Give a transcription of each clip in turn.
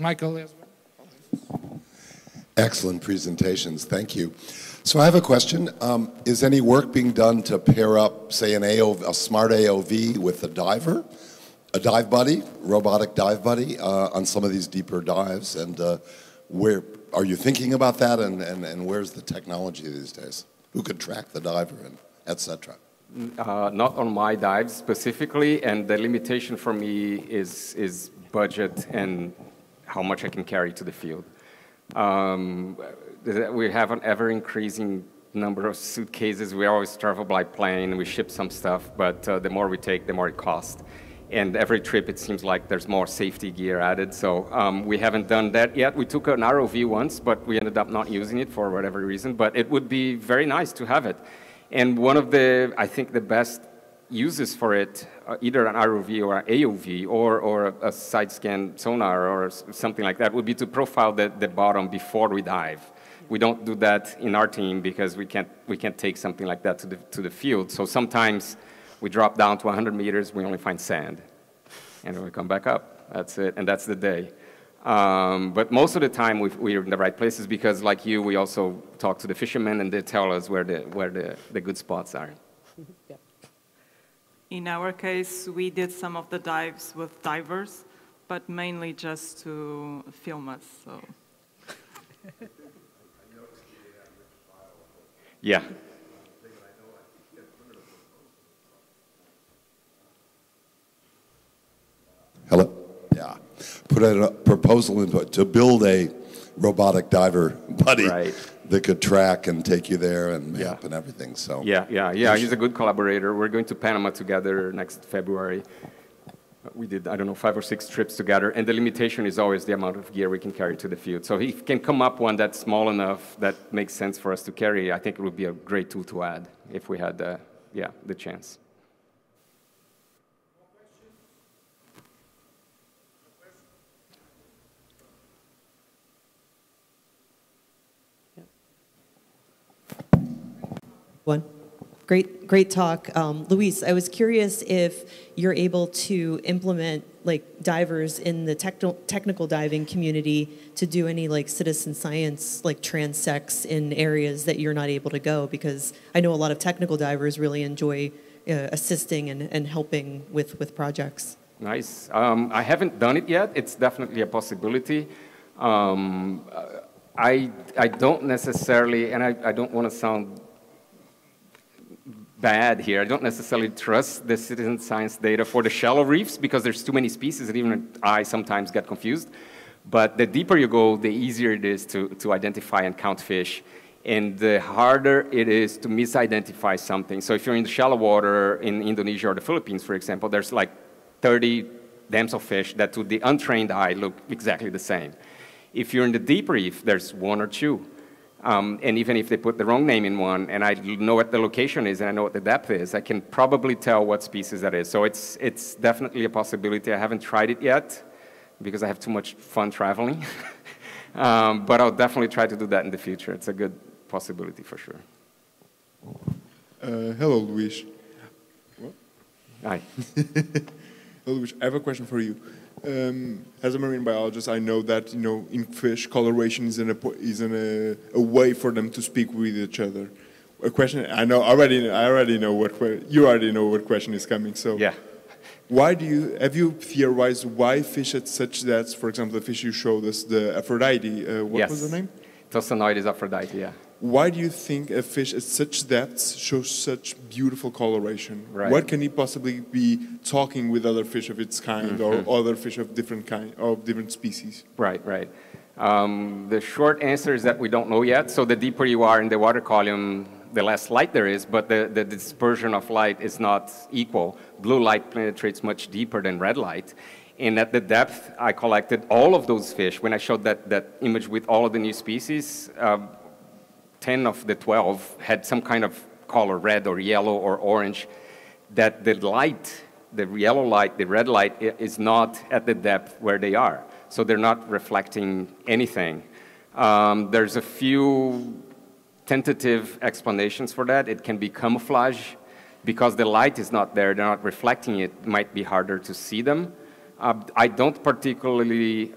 Michael as well. Excellent presentations, thank you. So I have a question. Is any work being done to pair up, say, a smart AOV with a diver, a dive buddy, robotic dive buddy, on some of these deeper dives? And where are you thinking about that? And where's the technology these days? Who could track the diver and et cetera? Not on my dives specifically, and the limitation for me is budget and how much I can carry to the field. We have an ever-increasing number of suitcases. We always travel by plane. We ship some stuff, but the more we take, the more it costs. And every trip, it seems like there's more safety gear added. So we haven't done that yet. We took an ROV once, but we ended up not using it for whatever reason. But it would be very nice to have it. And one of the, I think, the best uses for it, either an ROV or an AOV or a side scan sonar or something like that, would be to profile the bottom before we dive. We don't do that in our team because we can't take something like that to the field. So sometimes we drop down to 100 meters, we only find sand. And then we come back up. That's it, and that's the day. But most of the time we're in the right places because, like you, we also talk to the fishermen and they tell us where the good spots are. Yep. In our case, we did some of the dives with divers, but mainly just to film us. So. Yeah. Hello? Yeah. Put a proposal in to build a robotic diver buddy that could track and take you there and map and everything. So yeah. He's a good collaborator. We're going to Panama together next February. We did, I don't know, 5 or 6 trips together, and the limitation is always the amount of gear we can carry to the field. So he can come up one that's small enough that makes sense for us to carry. I think it would be a great tool to add if we had the chance. One. Great talk. Luis, I was curious if you're able to implement like divers in the technical diving community to do any like citizen science like transects in areas that you're not able to go, because I know a lot of technical divers really enjoy assisting and helping with projects. Nice. I haven't done it yet. It's definitely a possibility. I don't necessarily, and I don't want to sound bad here. I don't necessarily trust the citizen science data for the shallow reefs because there's too many species and even I sometimes get confused. But the deeper you go, the easier it is to identify and count fish. And the harder it is to misidentify something. So if you're in the shallow water in Indonesia or the Philippines, for example, there's like 30 damselfish that to the untrained eye look exactly the same. If you're in the deep reef, there's 1 or 2. And even if they put the wrong name in one, and I know what the location is and I know what the depth is, I can probably tell what species that is. So it's definitely a possibility. I haven't tried it yet because I have too much fun traveling. But I'll definitely try to do that in the future. It's a good possibility for sure. Hello, Luis. What? Hi. Hello, Luis. I have a question for you. As a marine biologist, I know that in fish, coloration is a way for them to speak with each other. A question I already know what question is coming. So yeah, have you theorized why fish at such depths? For example, the fish you showed us, the Aphrodite. What was the name? Tosanoides Aphrodite. Yeah. Why do you think a fish at such depths shows such beautiful coloration? Right. What can he possibly be talking with other fish of its kind or other fish of different species? Right. The short answer is that we don't know yet. So the deeper you are in the water column, the less light there is, but the dispersion of light is not equal. Blue light penetrates much deeper than red light. And at the depth, I collected all of those fish. When I showed that image with all of the new species, 10 of the 12 had some kind of color, red or yellow or orange, that the light, the yellow light, the red light is not at the depth where they are. So they're not reflecting anything. There's a few tentative explanations for that. It can be camouflage. Because the light is not there, they're not reflecting it, might be harder to see them. I don't particularly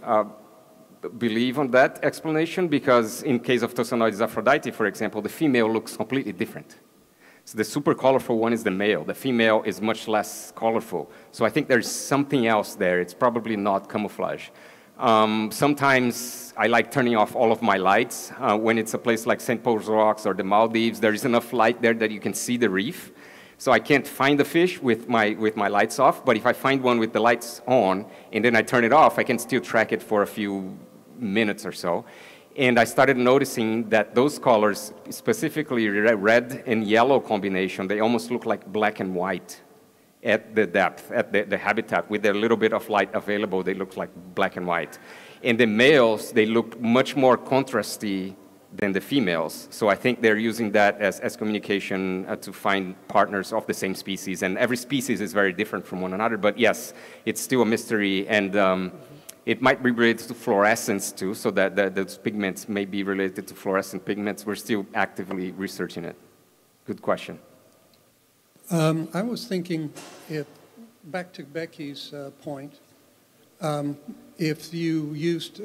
believe on that explanation because in case of Tosonoides aphrodite, for example, the female looks completely different. So the super colorful one is the male. The female is much less colorful. So I think there's something else there. It's probably not camouflage. Sometimes I like turning off all of my lights. When it's a place like St. Paul's Rocks or the Maldives, there is enough light there that you can see the reef. So I can't find the fish with my lights off, but if I find one with the lights on and then I turn it off, I can still track it for a few minutes or so. And I started noticing that those colors, specifically red and yellow combination, they almost look like black and white at the depth, at the habitat. With a little bit of light available, they look like black and white. And the males, they look much more contrasty than the females. So I think they're using that as communication to find partners of the same species. And every species is very different from one another. But yes, it's still a mystery. And it might be related to fluorescence too, so that those pigments may be related to fluorescent pigments. We're still actively researching it. Good question. I was thinking, back to Becky's point, if you used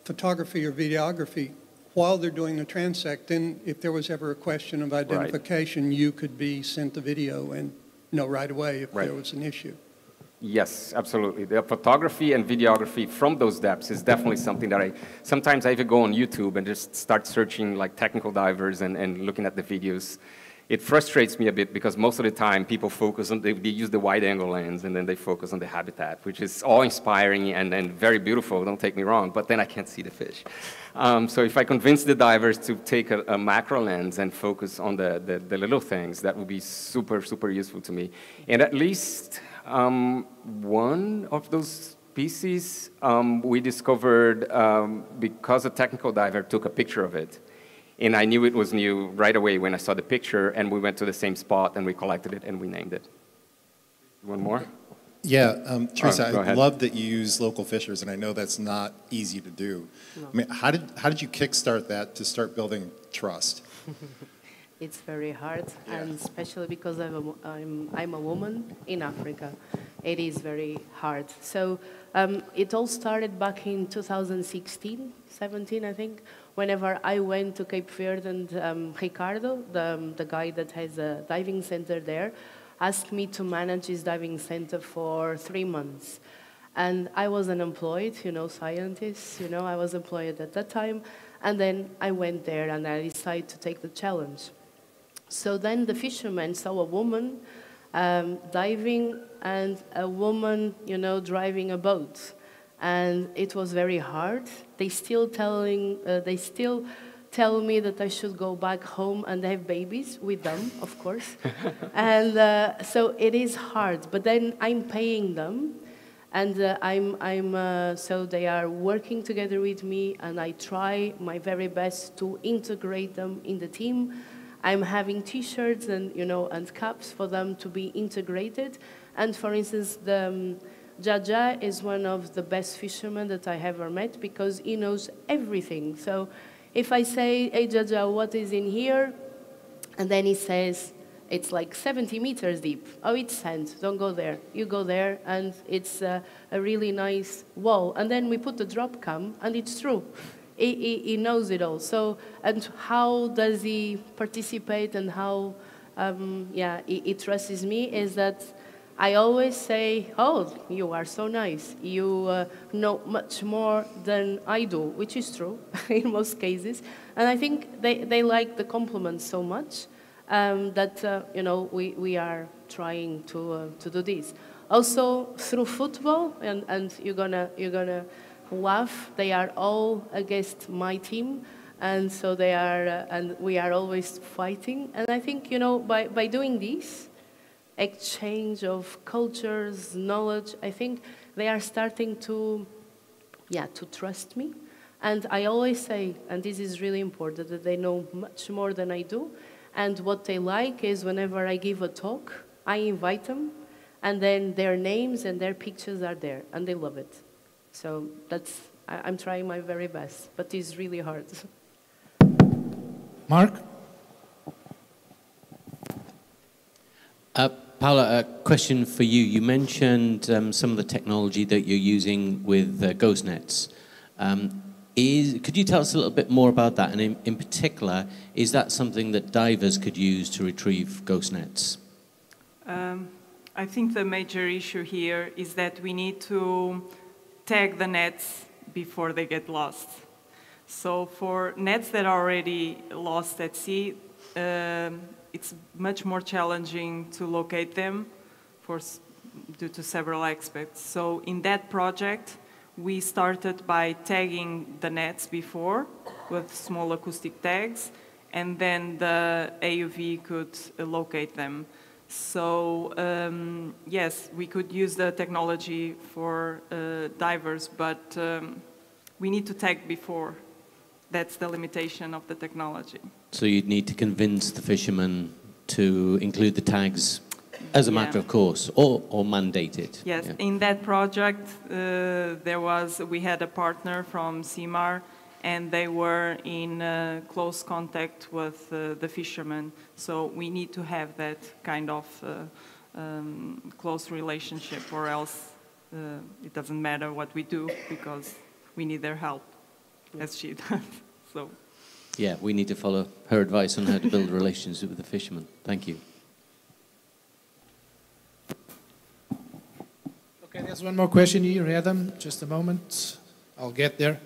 photography or videography while they're doing the transect, then if there was ever a question of identification, right, you could be sent the video and know right away if right, there was an issue. Yes, absolutely. The photography and videography from those depths is definitely something that sometimes I even go on YouTube and just start searching like technical divers and looking at the videos. It frustrates me a bit because most of the time people focus on, they use the wide angle lens and then they focus on the habitat, which is awe-inspiring and very beautiful, don't take me wrong, but then I can't see the fish. So if I convince the divers to take a macro lens and focus on the little things, that would be super, super useful to me. And at least one of those species we discovered because a technical diver took a picture of it. And I knew it was new right away when I saw the picture, and we went to the same spot, and we collected it, and we named it. One more? Yeah, Teresa, I love that you use local fishers, and I know that's not easy to do. No. I mean, how did you kickstart that to start building trust? It's very hard, yeah, and especially because I'm a woman in Africa. It is very hard. So it all started back in 2016, 17, I think, whenever I went to Cape Verde and Ricardo, the guy that has a diving center there, asked me to manage his diving center for 3 months. And I was unemployed, scientist, I was employed at that time. And then I went there and I decided to take the challenge. So then the fishermen saw a woman diving and a woman, driving a boat. And it was very hard. They still tell me that I should go back home and have babies with them, of course. And so it is hard. But then I'm paying them, and so they are working together with me, and I try my very best to integrate them in the team. I'm having T-shirts and and caps for them to be integrated. And for instance, Jaja is one of the best fishermen that I ever met because he knows everything. So if I say, hey, Jaja, what is in here? And then he says, it's like 70 meters deep. Oh, it's sand. Don't go there. You go there, and it's a really nice wall. And then we put the drop cam, and it's true. He knows it all. So, and how does he participate and how, he trusts me is that I always say, oh, you are so nice. You know much more than I do, which is true in most cases. And I think they like the compliments so much that, we are trying to do this. Also, through football, and you're gonna laugh, they are all against my team. And so they are, and we are always fighting. And I think, by doing this, exchange of cultures, knowledge, I think they are starting to trust me. And I always say, and this is really important, that they know much more than I do. And what they like is whenever I give a talk, I invite them, and then their names and their pictures are there, and they love it. So I'm trying my very best, but it's really hard. Mark? Paula, a question for you. You mentioned some of the technology that you're using with ghost nets. Could you tell us a little bit more about that? And in particular, is that something that divers could use to retrieve ghost nets? I think the major issue here is that we need to tag the nets before they get lost. So for nets that are already lost at sea, it's much more challenging to locate them due to several aspects. So in that project, we started by tagging the nets before with small acoustic tags, and then the AUV could locate them. So yes, we could use the technology for divers, but we need to tag before. That's the limitation of the technology. So you'd need to convince the fishermen to include the tags as a matter of course, or mandate it. Yes, in that project, we had a partner from CIMAR, and they were in close contact with the fishermen. So we need to have that kind of close relationship, or else it doesn't matter what we do, because we need their help, as she does. So. Yeah, we need to follow her advice on how to build a relationship with the fishermen. Thank you. Okay, there's one more question here, Adam. Just a moment. I'll get there.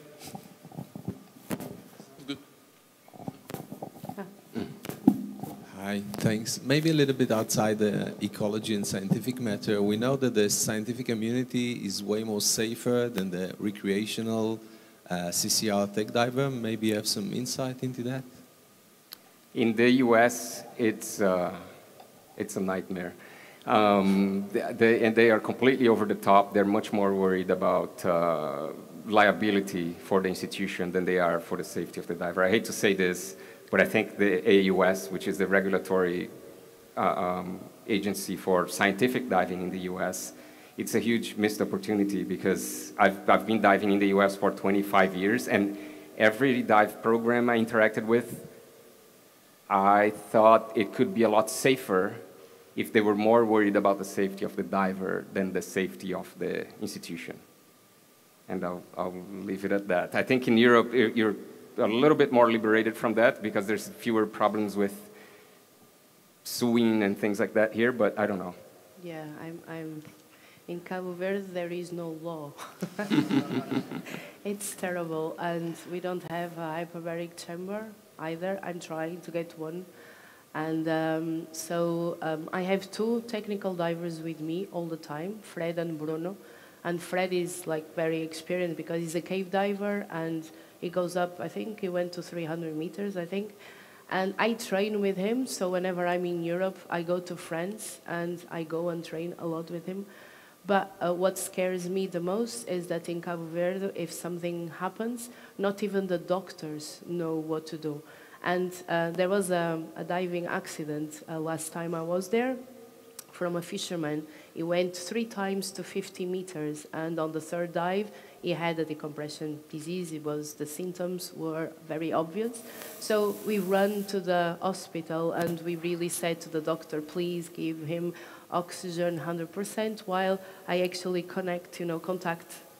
Good. Hi, thanks. Maybe a little bit outside the ecology and scientific matter. We know that the scientific community is way more safer than the recreational CCR tech diver. Maybe you have some insight into that? In the US, it's a nightmare. And they are completely over the top. They're much more worried about liability for the institution than they are for the safety of the diver. I hate to say this, but I think the AUS, which is the regulatory agency for scientific diving in the US, it's a huge missed opportunity, because I've been diving in the US for 25 years, and every dive program I interacted with, I thought it could be a lot safer if they were more worried about the safety of the diver than the safety of the institution. And I'll leave it at that. I think in Europe, you're a little bit more liberated from that, because there's fewer problems with suing and things like that here, but I don't know. Yeah, I'm in Cabo Verde, there is no law. It's terrible, and we don't have a hyperbaric chamber either. I'm trying to get one. And so I have two technical divers with me all the time, Fred and Bruno. And Fred is like very experienced because he's a cave diver, and he goes up, I think he went to 300 meters, I think. And I train with him, so whenever I'm in Europe, I go to France and I go and train a lot with him. But what scares me the most is that in Cabo Verde, if something happens, not even the doctors know what to do. And there was a diving accident last time I was there from a fisherman. He went 3 times to 50 meters, and on the 3rd dive, he had a decompression disease. The symptoms were very obvious. So we ran to the hospital, and we really said to the doctor, please give him oxygen 100%, while I actually contact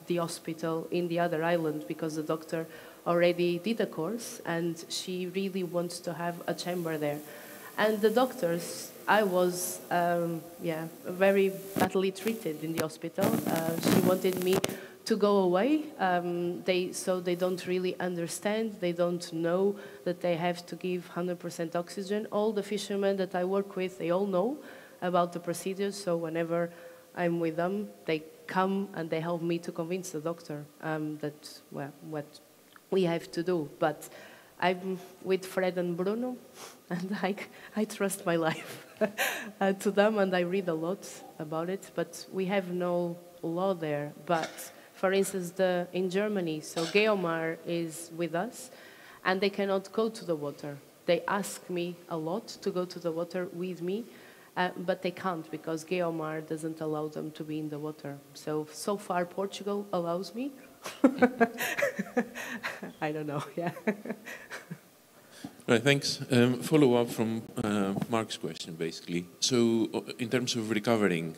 the hospital in the other island, because the doctor already did a course, and she really wants to have a chamber there. And the doctors, I was, very badly treated in the hospital. She wanted me to go away. So they don't really understand. They don't know that they have to give 100% oxygen. All the fishermen that I work with, they all know about the procedures. So whenever I'm with them, they come and they help me to convince the doctor that what we have to do. But I'm with Fred and Bruno, and I trust my life to them, and I read a lot about it. But we have no law there. But for instance, in Germany, so Geomar is with us, and they cannot go to the water. They ask me a lot to go to the water with me, but they can't, because Geomar doesn't allow them to be in the water. So far, Portugal allows me. I don't know, yeah. Right, thanks. Follow up from Mark's question, basically. So, in terms of recovering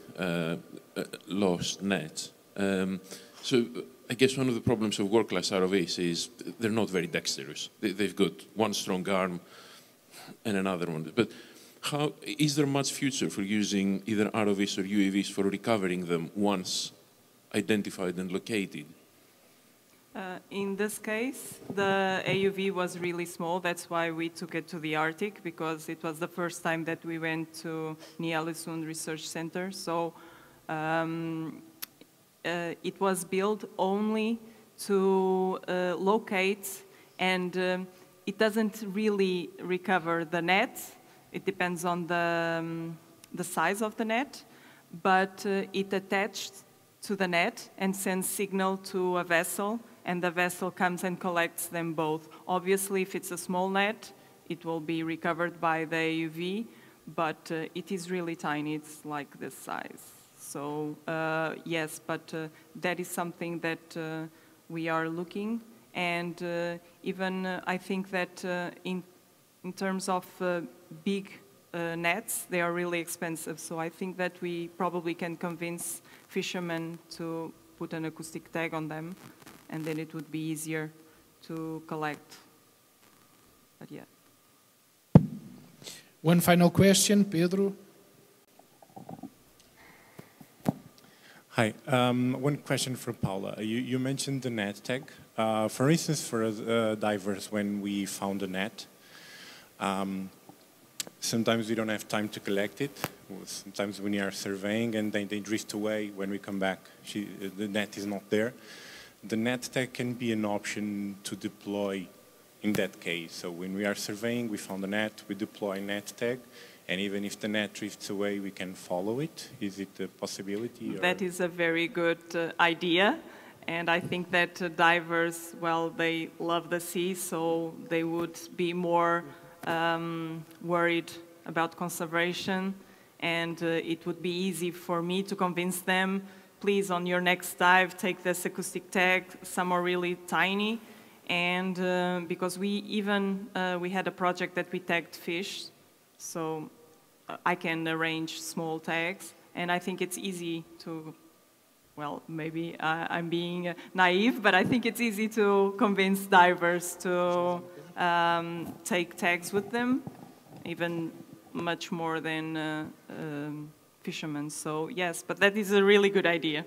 lost nets, so I guess one of the problems of world-class ROVs is they're not very dexterous. They've got one strong arm and another one. But how, is there much future for using either ROVs or UAVs for recovering them once identified and located? In this case, the AUV was really small. That's why we took it to the Arctic, because it was the first time that we went to Ny-Ålesund Research Center. So it was built only to locate, and it doesn't really recover the net. It depends on the size of the net, but it attached to the net and sends signal to a vessel, and the vessel comes and collects them both. Obviously, if it's a small net, it will be recovered by the AUV, but it is really tiny. It's like this size. So yes, but that is something that we are looking, and even I think that in terms of big nets, they are really expensive. So I think that we probably can convince fishermen to put an acoustic tag on them, and then it would be easier to collect. But yeah. One final question, Pedro. Hi, one question for Paula. You mentioned the net tag. For instance, for divers, when we found a net, sometimes we don't have time to collect it. Sometimes when we are surveying and they drift away, when we come back, the net is not there. The net tag can be an option to deploy in that case. So when we are surveying, we found a net, we deploy net tag, and even if the net drifts away, we can follow it. Is it a possibility? Or? That is a very good idea. And I think that divers, well, they love the sea, so they would be more worried about conservation. And it would be easy for me to convince them, please, on your next dive, take this acoustic tag. Some are really tiny. And because we had a project that we tagged fish, so I can arrange small tags. And I think it's easy to, well, maybe I'm being naive, but I think it's easy to convince divers to take tags with them, even much more than fishermen. So yes, but that is a really good idea.